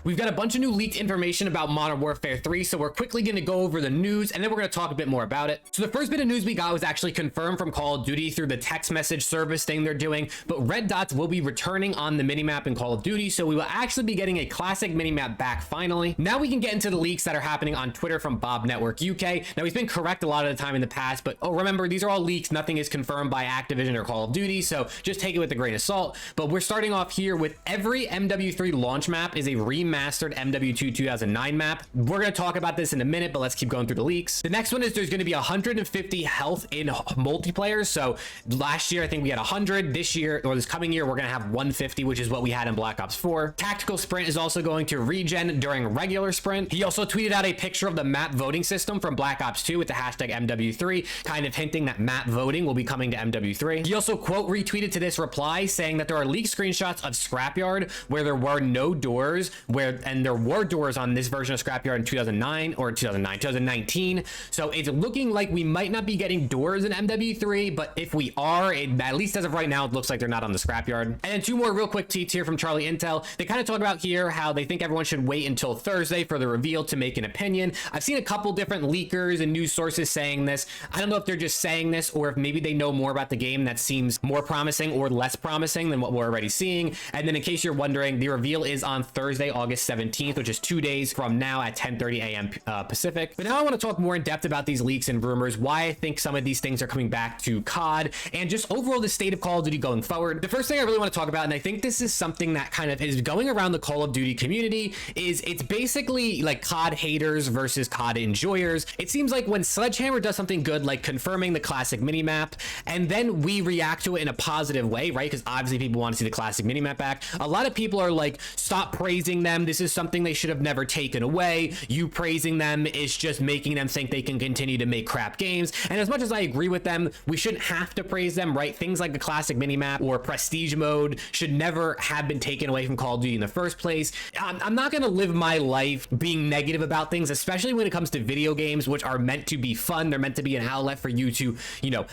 We've got a bunch of new leaked information about Modern Warfare 3, so we're quickly going to go over the news, and then we're going to talk a bit more about it. So the first bit of news we got was actually confirmed from Call of Duty through the text message service thing they're doing, but red dots will be returning on the minimap in Call of Duty, so we will actually be getting a classic minimap back finally. Now we can get into the leaks that are happening on Twitter from Bob Network UK. Now he's been correct a lot of the time in the past, but remember, these are all leaks. Nothing is confirmed by Activision or Call of Duty, so just take it with a grain of salt. But we're starting off here with every MW3 launch map is a remastered MW2 2009 map. We're going to talk about this in a minute, but let's keep going through the leaks. The next one is there's going to be 150 health in multiplayer. So last year, I think we had 100. This year, or this coming year, we're going to have 150, which is what we had in Black Ops 4. Tactical sprint is also going to regen during regular sprint. He also tweeted out a picture of the map voting system from Black Ops 2 with the hashtag MW3, kind of hinting that map voting will be coming to MW3. He also quote retweeted to this reply saying that there are leaked screenshots of Scrapyard where there were no doors, and there were doors on this version of Scrapyard in 2019. So it's looking like we might not be getting doors in MW3, but if we are, at least as of right now, it looks like they're not on the Scrapyard. And then two more real quick tweets here from Charlie Intel. They kind of talk about here how they think everyone should wait until Thursday for the reveal to make an opinion. I've seen a couple different leakers and news sources saying this. I don't know if they're just saying this or if maybe they know more about the game that seems more promising or less promising than what we're already seeing. And then in case you're wondering, the reveal is on Thursday, August 17th, which is 2 days from now at 10:30 a.m. Pacific. But now I want to talk more in depth about these leaks and rumors, why I think some of these things are coming back to COD, and just overall the state of Call of Duty going forward. The first thing I really want to talk about, and I think this is something that kind of is going around the Call of Duty community, is it's basically like COD haters versus COD enjoyers. It seems like when Sledgehammer does something good, like confirming the classic minimap, and then we react to it in a positive way, right? Because obviously people want to see the classic minimap back. A lot of people are like, stop praising them. This is something they should have never taken away. You praising them is just making them think they can continue to make crap games. And as much as I agree with them, we shouldn't have to praise them, right? Things like the classic minimap or prestige mode should never have been taken away from Call of Duty in the first place. I'm not going to live my life being negative about things, especially when it comes to video games, which are meant to be fun. They're meant to be an outlet for you to,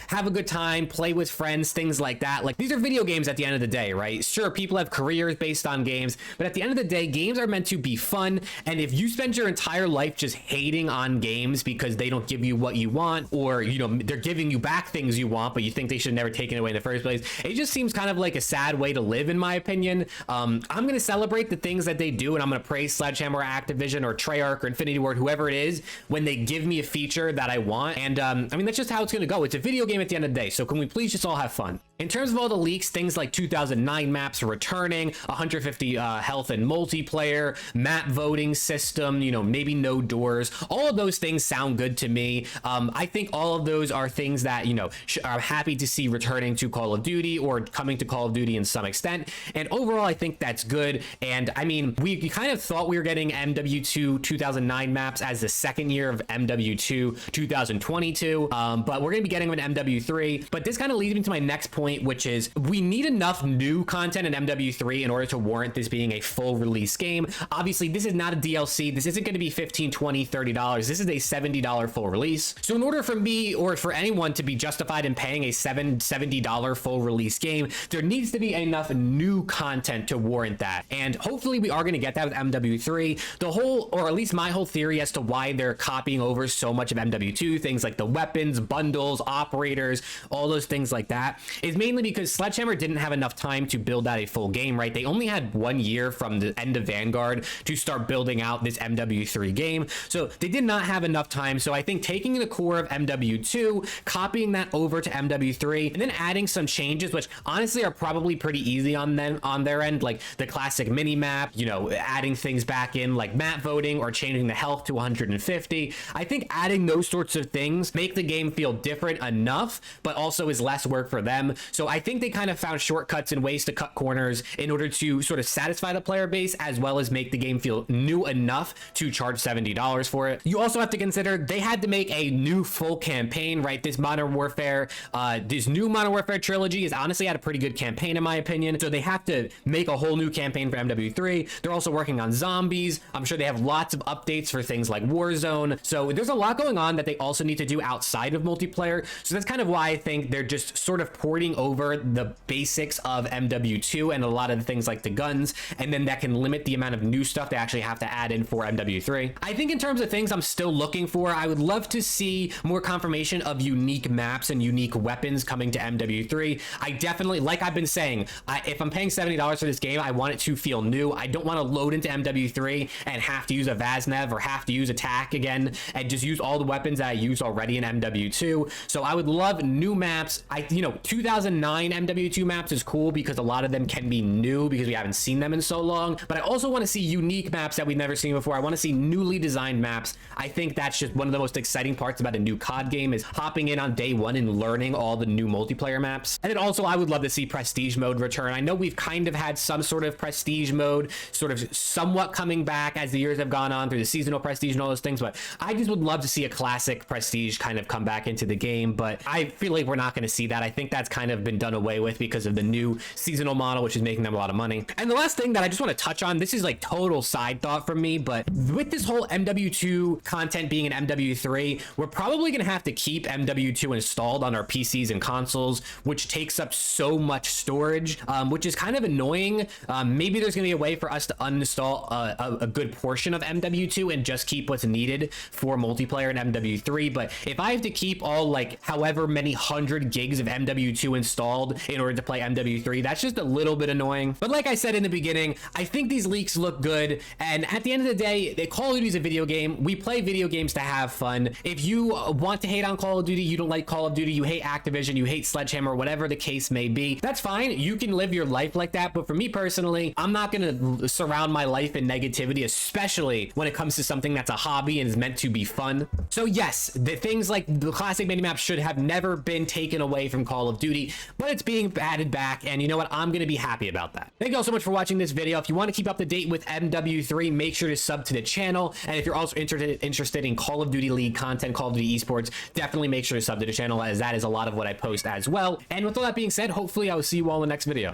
have a good time, play with friends, things like that. Like, these are video games at the end of the day, right? Sure, people have careers based on games, but at the end of the day, games are meant to be fun. And if you spend your entire life just hating on games because they don't give you what you want, or, they're giving you back things you want, but you think they should never taken away in the first place, it just seems kind of like a sad way to live, in my opinion. I'm going to celebrate the things that they do, and I'm going to praise Sledgehammer, Activision, or Treyarch, or Infinity Ward, whoever it is, when they give me a feature that I want. And that's just how it's going to go. It's a video game at the end of the day, so can we please just all have fun? In terms of all the leaks, things like 2009 maps are returning, 150 health and multiplayer, map voting system, maybe no doors. All of those things sound good to me. I think all of those are things that, are happy to see returning to Call of Duty or coming to Call of Duty in some extent. And overall, I think that's good. And I mean, we kind of thought we were getting MW2 2009 maps as the second year of MW2 2022, but we're going to be getting an MW3. But this kind of leads me to my next point, which is we need enough new content in MW3 in order to warrant this being a full release game. Obviously, this is not a DLC. This isn't going to be $15, $20, $30. This is a $70 full release. So in order for me or for anyone to be justified in paying a $70 full release game, there needs to be enough new content to warrant that. And hopefully we are going to get that with MW3. The whole, or at least my whole theory as to why they're copying over so much of MW2, things like the weapons, bundles, operators, all those things like that, is mainly because Sledgehammer didn't have enough time to build out a full game, right? They only had 1 year from the end of Vanguard to start building out this MW3 game. So they did not have enough time. So I think taking the core of MW2, copying that over to MW3, and then adding some changes, which honestly are probably pretty easy on their end, like the classic mini map, adding things back in like map voting or changing the health to 150. I think adding those sorts of things make the game feel different enough, but also is less work for them. So I think they kind of found shortcuts and ways to cut corners in order to sort of satisfy the player base, as well as make the game feel new enough to charge $70 for it. You also have to consider they had to make a new full campaign, right? This new Modern Warfare trilogy has honestly had a pretty good campaign, in my opinion. So they have to make a whole new campaign for MW3. They're also working on zombies. I'm sure they have lots of updates for things like Warzone. So there's a lot going on that they also need to do outside of multiplayer. So that's kind of why I think they're just sort of porting over the basics of MW2 and a lot of the things like the guns, and then that can limit the amount of new stuff they actually have to add in for MW3. I think in terms of things I'm still looking for, I would love to see more confirmation of unique maps and unique weapons coming to MW3. I definitely, like I've been saying, if I'm paying $70 for this game, I want it to feel new. I don't want to load into MW3 and have to use a Vaznev or have to use attack again and just use all the weapons that I use already in MW2. So I would love new maps. 2009 MW2 maps is cool because a lot of them can be new because we haven't seen them in so long. But I also want to see unique maps that we've never seen before. I want to see newly designed maps. I think that's just one of the most exciting parts about a new COD game is hopping in on day one and learning all the new multiplayer maps. And then also I would love to see prestige mode return. I know we've kind of had some sort of prestige mode sort of somewhat coming back as the years have gone on through the seasonal prestige and all those things, but I just would love to see a classic prestige kind of come back into the game. But I feel like we're not going to see that. I think that's kind of been done away with because of the new seasonal model, which is making them a lot of money. And the last thing that I just want to touch on, this is like total side thought from me, but with this whole MW2 content being in MW3, we're probably going to have to keep MW2 installed on our PCs and consoles, which takes up so much storage, which is kind of annoying. Maybe there's going to be a way for us to uninstall a good portion of MW2 and just keep what's needed for multiplayer in MW3. But if I have to keep all like however many 100 gigs of MW2 installed in order to play MW3, that's just a little bit annoying. But like I said in the beginning, I think these leaks look good. And at the end of the day, Call of Duty is a video game. We play video games to have fun. If you want to hate on Call of Duty, you don't like Call of Duty, you hate Activision, you hate Sledgehammer, whatever the case may be, that's fine. You can live your life like that. But for me personally, I'm not going to surround my life in negativity, especially when it comes to something that's a hobby and is meant to be fun. So yes, the things like the classic minimaps should have never been taken away from Call of Duty, but it's being added back. And you know what? I'm going to be happy about that. Thank you all so much for watching this video. If you want to keep up to date with MW3, make sure to sub to the channel. And if you're also interested in Call of Duty League content, Call of Duty esports, definitely make sure to sub to the channel, as that is a lot of what I post as well. And with all that being said, hopefully I will see you all in the next video.